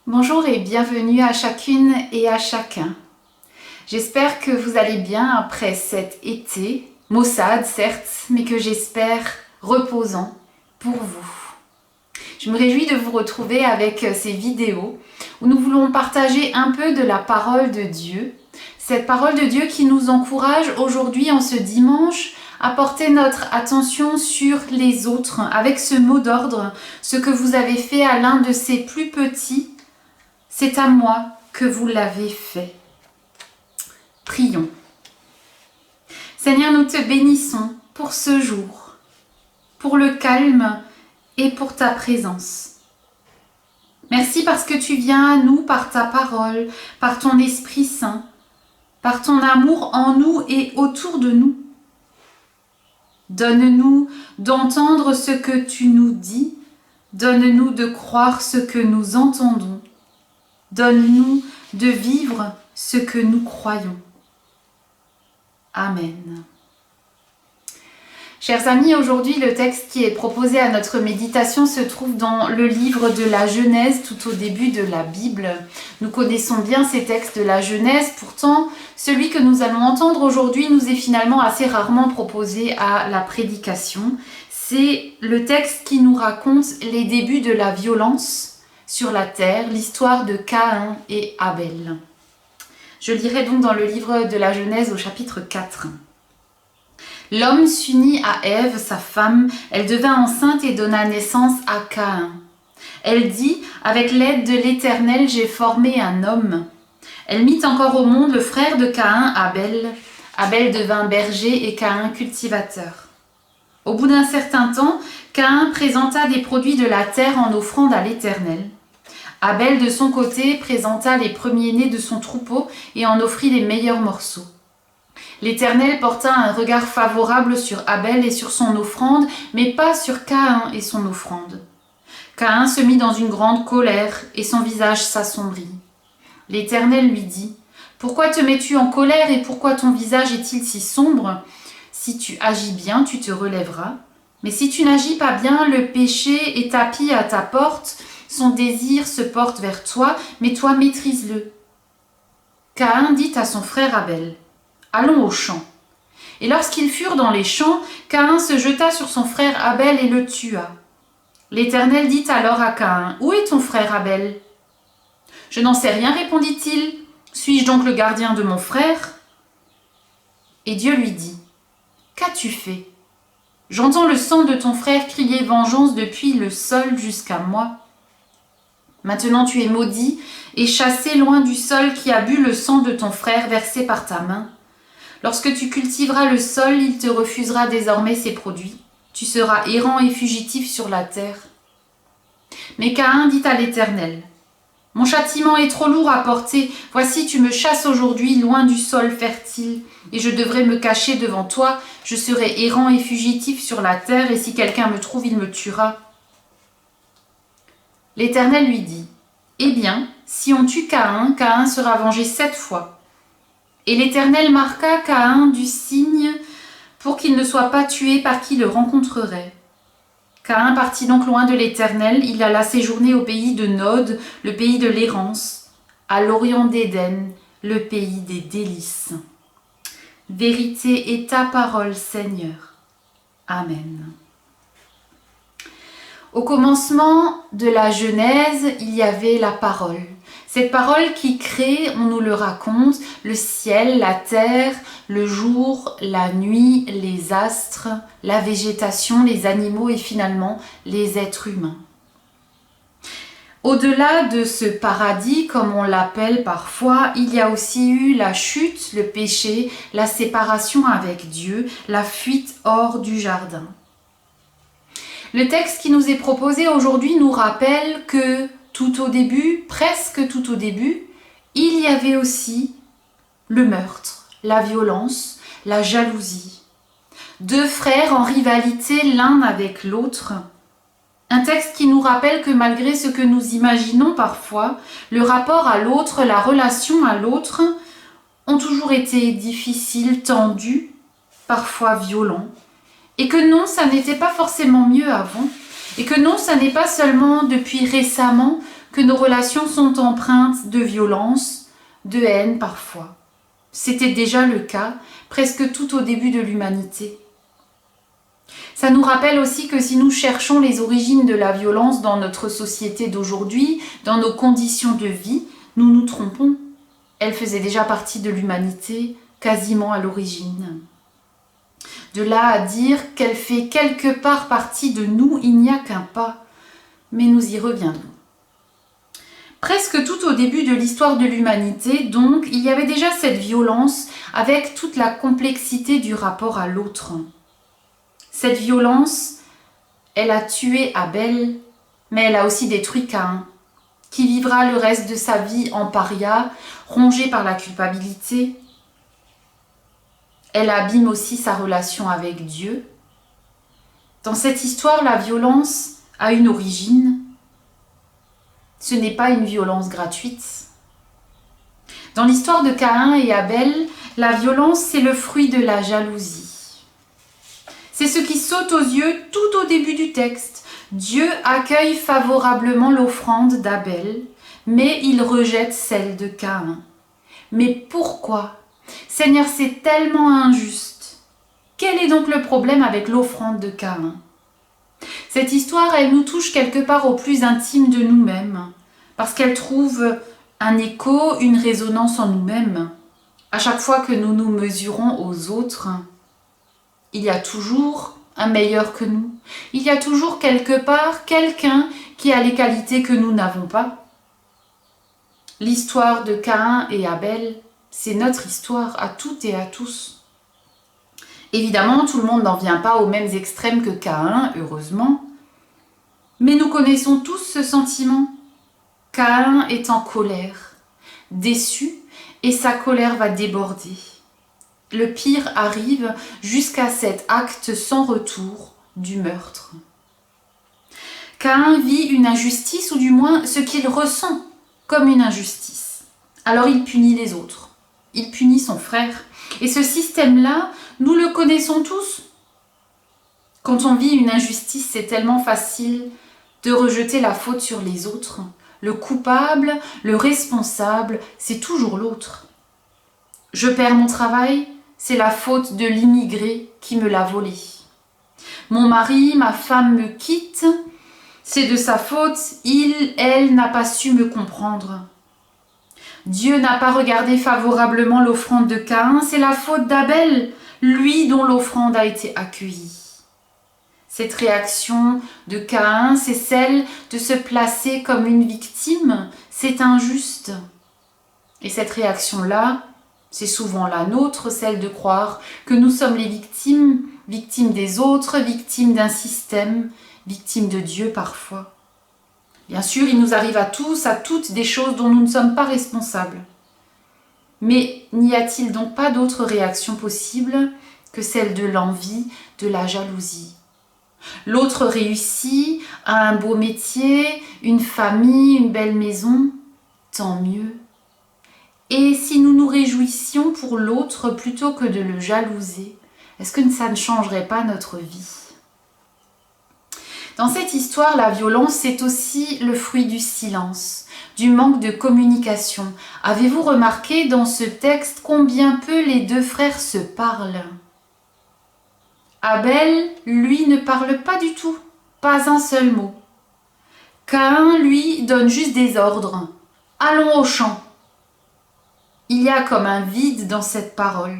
Bonjour et bienvenue à chacune et à chacun. J'espère que vous allez bien après cet été, maussade certes, mais que j'espère reposant pour vous. Je me réjouis de vous retrouver avec ces vidéos où nous voulons partager un peu de la parole de Dieu. Cette parole de Dieu qui nous encourage aujourd'hui en ce dimanche à porter notre attention sur les autres avec ce mot d'ordre, ce que vous avez fait à l'un de ces plus petits, c'est à moi que vous l'avez fait. Prions. Seigneur, nous te bénissons pour ce jour, pour le calme et pour ta présence. Merci parce que tu viens à nous par ta parole, par ton Esprit Saint, par ton amour en nous et autour de nous. Donne-nous d'entendre ce que tu nous dis, donne-nous de croire ce que nous entendons. Donne-nous de vivre ce que nous croyons. Amen. Chers amis, aujourd'hui, le texte qui est proposé à notre méditation se trouve dans le livre de la Genèse, tout au début de la Bible. Nous connaissons bien ces textes de la Genèse, pourtant, celui que nous allons entendre aujourd'hui nous est finalement assez rarement proposé à la prédication. C'est le texte qui nous raconte les débuts de la violence sur la terre, l'histoire de Caïn et Abel. Je lirai donc dans le livre de la Genèse au chapitre 4. L'homme s'unit à Ève, sa femme, elle devint enceinte et donna naissance à Caïn. Elle dit, avec l'aide de l'Éternel, j'ai formé un homme. Elle mit encore au monde le frère de Caïn, Abel. Abel devint berger et Caïn cultivateur. Au bout d'un certain temps, Caïn présenta des produits de la terre en offrande à l'Éternel. Abel, de son côté, présenta les premiers-nés de son troupeau et en offrit les meilleurs morceaux. L'Éternel porta un regard favorable sur Abel et sur son offrande, mais pas sur Caïn et son offrande. Caïn se mit dans une grande colère et son visage s'assombrit. L'Éternel lui dit : « Pourquoi te mets-tu en colère et pourquoi ton visage est-il si sombre ? Si tu agis bien, tu te relèveras. Mais si tu n'agis pas bien, le péché est tapi à ta porte. Son désir se porte vers toi, mais toi maîtrise-le. » Caïn dit à son frère Abel : « Allons aux champs. » Et lorsqu'ils furent dans les champs, Caïn se jeta sur son frère Abel et le tua. L'Éternel dit alors à Caïn : « Où est ton frère Abel ? » ?»« Je n'en sais rien, répondit-il. Suis-je donc le gardien de mon frère ? » Et Dieu lui dit : « Qu'as-tu fait ? J'entends le sang de ton frère crier vengeance depuis le sol jusqu'à moi. Maintenant tu es maudit et chassé loin du sol qui a bu le sang de ton frère versé par ta main. Lorsque tu cultiveras le sol, il te refusera désormais ses produits. Tu seras errant et fugitif sur la terre. » Mais Caïn dit à l'Éternel : « Mon châtiment est trop lourd à porter. Voici, tu me chasses aujourd'hui loin du sol fertile, et je devrais me cacher devant toi. Je serai errant et fugitif sur la terre, et si quelqu'un me trouve, il me tuera. » L'Éternel lui dit : « Eh bien, si on tue Caïn, Caïn sera vengé 7 fois. » Et l'Éternel marqua Caïn du signe pour qu'il ne soit pas tué par qui le rencontrerait. Caïn partit donc loin de l'Éternel, il alla séjourner au pays de Nod, le pays de l'errance, à l'orient d'Éden, le pays des délices. Vérité est ta parole, Seigneur. Amen. Au commencement de la Genèse, il y avait la parole. Cette parole qui crée, on nous le raconte, le ciel, la terre, le jour, la nuit, les astres, la végétation, les animaux et finalement les êtres humains. Au-delà de ce paradis, comme on l'appelle parfois, il y a aussi eu la chute, le péché, la séparation avec Dieu, la fuite hors du jardin. Le texte qui nous est proposé aujourd'hui nous rappelle que tout au début, presque tout au début, il y avait aussi le meurtre, la violence, la jalousie. 2 frères en rivalité l'un avec l'autre. Un texte qui nous rappelle que malgré ce que nous imaginons parfois, le rapport à l'autre, la relation à l'autre, ont toujours été difficiles, tendus, parfois violents. Et que non, ça n'était pas forcément mieux avant. Et que non, ça n'est pas seulement depuis récemment que nos relations sont empreintes de violence, de haine parfois. C'était déjà le cas presque tout au début de l'humanité. Ça nous rappelle aussi que si nous cherchons les origines de la violence dans notre société d'aujourd'hui, dans nos conditions de vie, nous nous trompons. Elle faisait déjà partie de l'humanité, quasiment à l'origine. De là à dire qu'elle fait quelque part partie de nous, il n'y a qu'un pas, mais nous y reviendrons. Presque tout au début de l'histoire de l'humanité, donc, il y avait déjà cette violence avec toute la complexité du rapport à l'autre. Cette violence, elle a tué Abel, mais elle a aussi détruit Caïn, qui vivra le reste de sa vie en paria, rongé par la culpabilité. Elle abîme aussi sa relation avec Dieu. Dans cette histoire, la violence a une origine. Ce n'est pas une violence gratuite. Dans l'histoire de Caïn et Abel, la violence, c'est le fruit de la jalousie. C'est ce qui saute aux yeux tout au début du texte. Dieu accueille favorablement l'offrande d'Abel, mais il rejette celle de Caïn. Mais pourquoi ? Seigneur, c'est tellement injuste. Quel est donc le problème avec l'offrande de Caïn ? Cette histoire, elle nous touche quelque part au plus intime de nous-mêmes, parce qu'elle trouve un écho, une résonance en nous-mêmes. À chaque fois que nous nous mesurons aux autres, il y a toujours un meilleur que nous. Il y a toujours quelque part quelqu'un qui a les qualités que nous n'avons pas. L'histoire de Caïn et Abel, c'est notre histoire à toutes et à tous. Évidemment, tout le monde n'en vient pas aux mêmes extrêmes que Caïn, heureusement. Mais nous connaissons tous ce sentiment. Caïn est en colère, déçu, et sa colère va déborder. Le pire arrive jusqu'à cet acte sans retour du meurtre. Caïn vit une injustice, ou du moins ce qu'il ressent comme une injustice. Alors il punit les autres, il punit son frère. Et ce système-là, nous le connaissons tous. Quand on vit une injustice, c'est tellement facile de rejeter la faute sur les autres. Le coupable, le responsable, c'est toujours l'autre. Je perds mon travail, c'est la faute de l'immigré qui me l'a volé. Mon mari, ma femme me quitte, c'est de sa faute, elle n'a pas su me comprendre. Dieu n'a pas regardé favorablement l'offrande de Caïn, c'est la faute d'Abel, lui dont l'offrande a été accueillie. Cette réaction de Caïn, c'est celle de se placer comme une victime, c'est injuste. Et cette réaction-là, c'est souvent la nôtre, celle de croire que nous sommes les victimes, victimes des autres, victimes d'un système, victimes de Dieu parfois. Bien sûr, il nous arrive à tous, à toutes, des choses dont nous ne sommes pas responsables. Mais n'y a-t-il donc pas d'autre réaction possible que celle de l'envie, de la jalousie ? L'autre réussit, a un beau métier, une famille, une belle maison, tant mieux. Et si nous nous réjouissions pour l'autre plutôt que de le jalouser, est-ce que ça ne changerait pas notre vie ? Dans cette histoire, la violence, c'est aussi le fruit du silence, du manque de communication. Avez-vous remarqué dans ce texte combien peu les deux frères se parlent ? Abel, lui, ne parle pas du tout, pas un seul mot. Caïn, lui, donne juste des ordres. Allons au champ. Il y a comme un vide dans cette parole.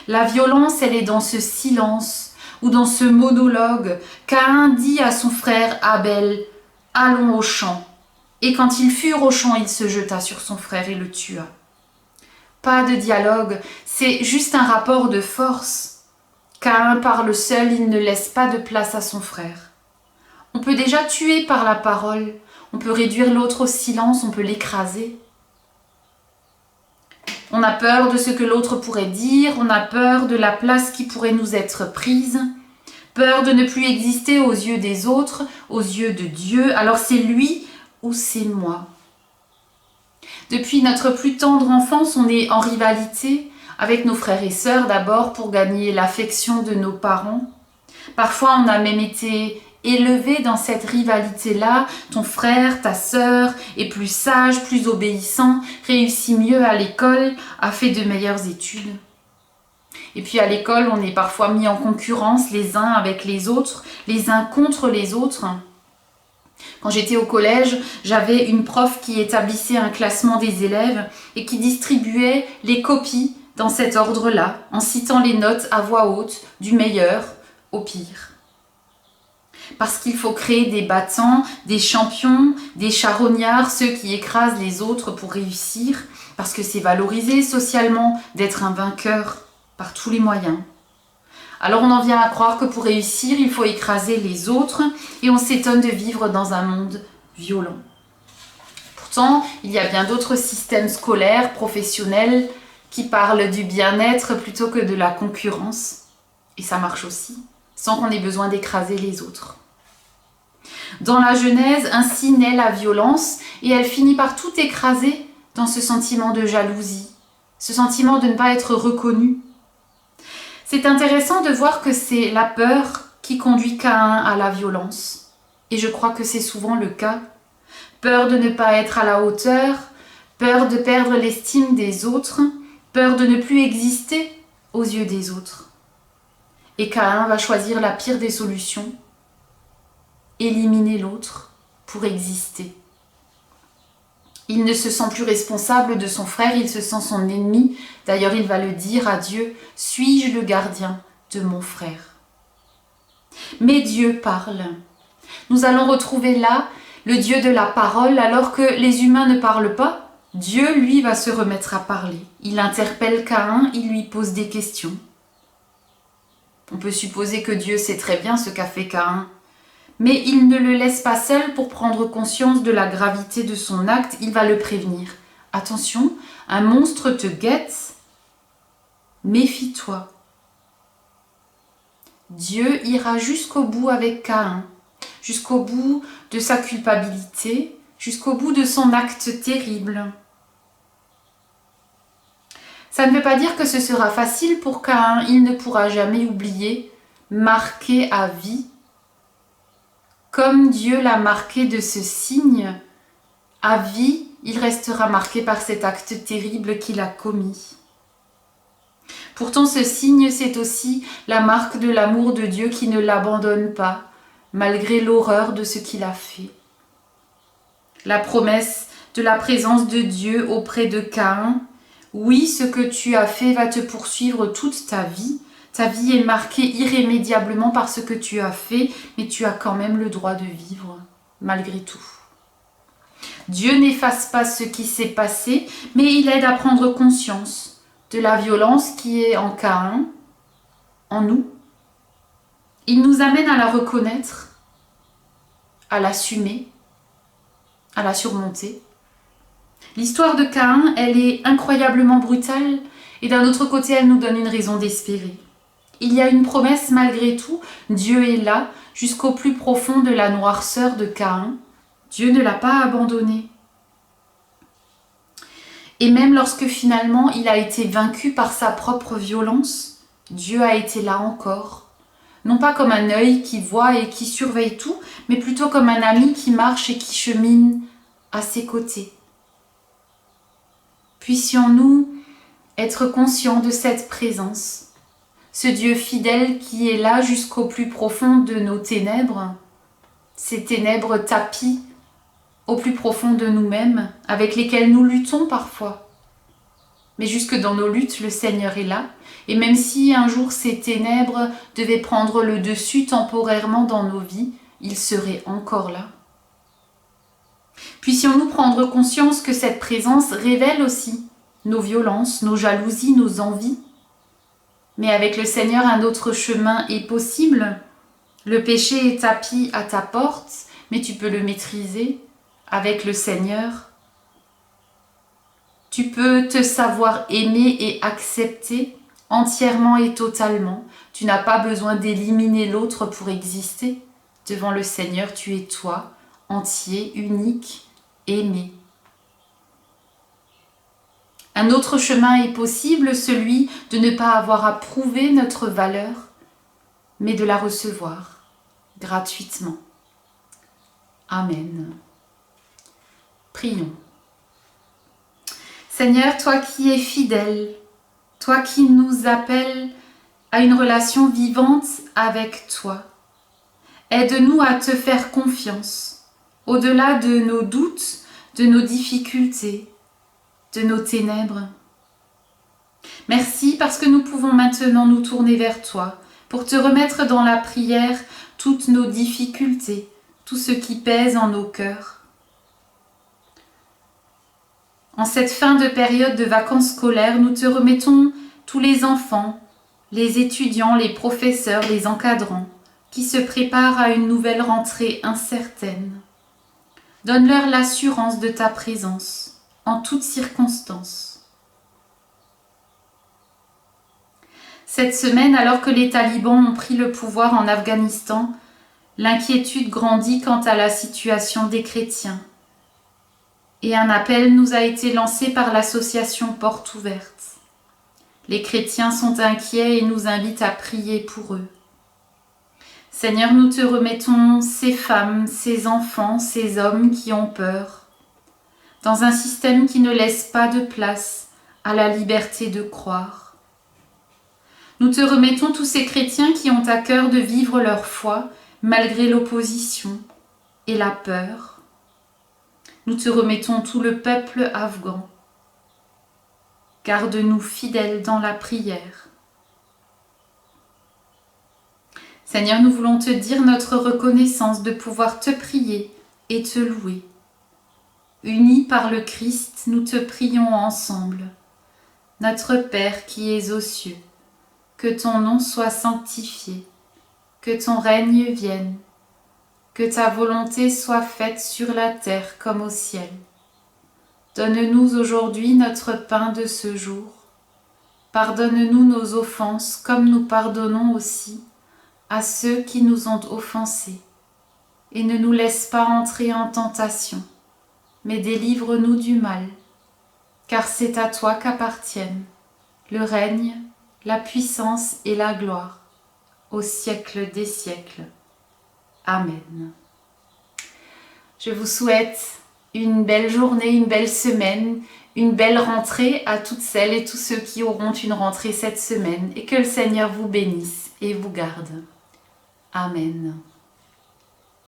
La violence, elle est dans ce silence ou dans ce monologue. Caïn dit à son frère Abel, « Allons au champ ». Et quand ils furent au champ, il se jeta sur son frère et le tua. Pas de dialogue, c'est juste un rapport de force. Caïn parle seul, il ne laisse pas de place à son frère. On peut déjà tuer par la parole, on peut réduire l'autre au silence, on peut l'écraser. On a peur de ce que l'autre pourrait dire, on a peur de la place qui pourrait nous être prise, peur de ne plus exister aux yeux des autres, aux yeux de Dieu. Alors c'est lui ou c'est moi. Depuis notre plus tendre enfance, on est en rivalité avec nos frères et sœurs d'abord pour gagner l'affection de nos parents. Parfois, on a même été élevé dans cette rivalité-là, ton frère, ta sœur est plus sage, plus obéissant, réussit mieux à l'école, a fait de meilleures études. Et puis à l'école, on est parfois mis en concurrence les uns avec les autres, les uns contre les autres. Quand j'étais au collège, j'avais une prof qui établissait un classement des élèves et qui distribuait les copies dans cet ordre-là, en citant les notes à voix haute, du meilleur au pire. Parce qu'il faut créer des battants, des champions, des charognards, ceux qui écrasent les autres pour réussir, parce que c'est valorisé socialement d'être un vainqueur par tous les moyens. Alors on en vient à croire que pour réussir, il faut écraser les autres et on s'étonne de vivre dans un monde violent. Pourtant, il y a bien d'autres systèmes scolaires, professionnels, qui parlent du bien-être plutôt que de la concurrence. Et ça marche aussi, sans qu'on ait besoin d'écraser les autres. Dans la Genèse, ainsi naît la violence et elle finit par tout écraser dans ce sentiment de jalousie, ce sentiment de ne pas être reconnu. C'est intéressant de voir que c'est la peur qui conduit Caïn à la violence. Et je crois que c'est souvent le cas. Peur de ne pas être à la hauteur, peur de perdre l'estime des autres, peur de ne plus exister aux yeux des autres. Et Caïn va choisir la pire des solutions, éliminer l'autre pour exister. Il ne se sent plus responsable de son frère, il se sent son ennemi. D'ailleurs, il va le dire à Dieu, « Suis-je le gardien de mon frère ?» Mais Dieu parle. Nous allons retrouver là le Dieu de la parole, alors que les humains ne parlent pas. Dieu, lui, va se remettre à parler. Il interpelle Caïn, il lui pose des questions. On peut supposer que Dieu sait très bien ce qu'a fait Caïn. Mais il ne le laisse pas seul pour prendre conscience de la gravité de son acte, il va le prévenir. Attention, un monstre te guette, méfie-toi. Dieu ira jusqu'au bout avec Caïn, jusqu'au bout de sa culpabilité, jusqu'au bout de son acte terrible. Ça ne veut pas dire que ce sera facile pour Caïn, il ne pourra jamais oublier, marqué à vie, comme Dieu l'a marqué de ce signe, à vie, il restera marqué par cet acte terrible qu'il a commis. Pourtant, ce signe, c'est aussi la marque de l'amour de Dieu qui ne l'abandonne pas, malgré l'horreur de ce qu'il a fait. La promesse de la présence de Dieu auprès de Caïn, oui, ce que tu as fait va te poursuivre toute ta vie. Ta vie est marquée irrémédiablement par ce que tu as fait, mais tu as quand même le droit de vivre, malgré tout. Dieu n'efface pas ce qui s'est passé, mais il aide à prendre conscience de la violence qui est en Caïn, en nous. Il nous amène à la reconnaître, à l'assumer, à la surmonter. L'histoire de Caïn, elle est incroyablement brutale, et d'un autre côté, elle nous donne une raison d'espérer. Il y a une promesse malgré tout, Dieu est là, jusqu'au plus profond de la noirceur de Caïn. Dieu ne l'a pas abandonné. Et même lorsque finalement il a été vaincu par sa propre violence, Dieu a été là encore. Non pas comme un œil qui voit et qui surveille tout, mais plutôt comme un ami qui marche et qui chemine à ses côtés. Puissions-nous être conscients de cette présence, ce Dieu fidèle qui est là jusqu'au plus profond de nos ténèbres, ces ténèbres tapies au plus profond de nous-mêmes, avec lesquelles nous luttons parfois. Mais jusque dans nos luttes, le Seigneur est là, et même si un jour ces ténèbres devaient prendre le dessus temporairement dans nos vies, il serait encore là. Puissions-nous prendre conscience que cette présence révèle aussi nos violences, nos jalousies, nos envies. Mais avec le Seigneur, un autre chemin est possible. Le péché est tapi à ta porte, mais tu peux le maîtriser avec le Seigneur. Tu peux te savoir aimer et accepter entièrement et totalement. Tu n'as pas besoin d'éliminer l'autre pour exister. Devant le Seigneur, tu es toi, entier, unique, aimé. Un autre chemin est possible, celui de ne pas avoir à prouver notre valeur, mais de la recevoir, gratuitement. Amen. Prions. Seigneur, toi qui es fidèle, toi qui nous appelles à une relation vivante avec toi, aide-nous à te faire confiance, au-delà de nos doutes, de nos difficultés, de nos ténèbres. Merci parce que nous pouvons maintenant nous tourner vers toi pour te remettre dans la prière toutes nos difficultés, tout ce qui pèse en nos cœurs. En cette fin de période de vacances scolaires, nous te remettons tous les enfants, les étudiants, les professeurs, les encadrants, qui se préparent à une nouvelle rentrée incertaine. Donne-leur l'assurance de ta présence, en toutes circonstances. Cette semaine, alors que les talibans ont pris le pouvoir en Afghanistan, l'inquiétude grandit quant à la situation des chrétiens. Et un appel nous a été lancé par l'association Porte Ouverte. Les chrétiens sont inquiets et nous invitent à prier pour eux. Seigneur, nous te remettons ces femmes, ces enfants, ces hommes qui ont peur, dans un système qui ne laisse pas de place à la liberté de croire. Nous te remettons tous ces chrétiens qui ont à cœur de vivre leur foi malgré l'opposition et la peur. Nous te remettons tout le peuple afghan. Garde-nous fidèles dans la prière. Seigneur, nous voulons te dire notre reconnaissance de pouvoir te prier et te louer. Unis par le Christ, nous te prions ensemble. Notre Père qui es aux cieux, que ton nom soit sanctifié, que ton règne vienne, que ta volonté soit faite sur la terre comme au ciel. Donne-nous aujourd'hui notre pain de ce jour. Pardonne-nous nos offenses comme nous pardonnons aussi à ceux qui nous ont offensés, et ne nous laisse pas entrer en tentation, mais délivre-nous du mal, car c'est à toi qu'appartiennent le règne, la puissance et la gloire, au siècle des siècles. Amen. Je vous souhaite une belle journée, une belle semaine, une belle rentrée à toutes celles et tous ceux qui auront une rentrée cette semaine, et que le Seigneur vous bénisse et vous garde. Amen.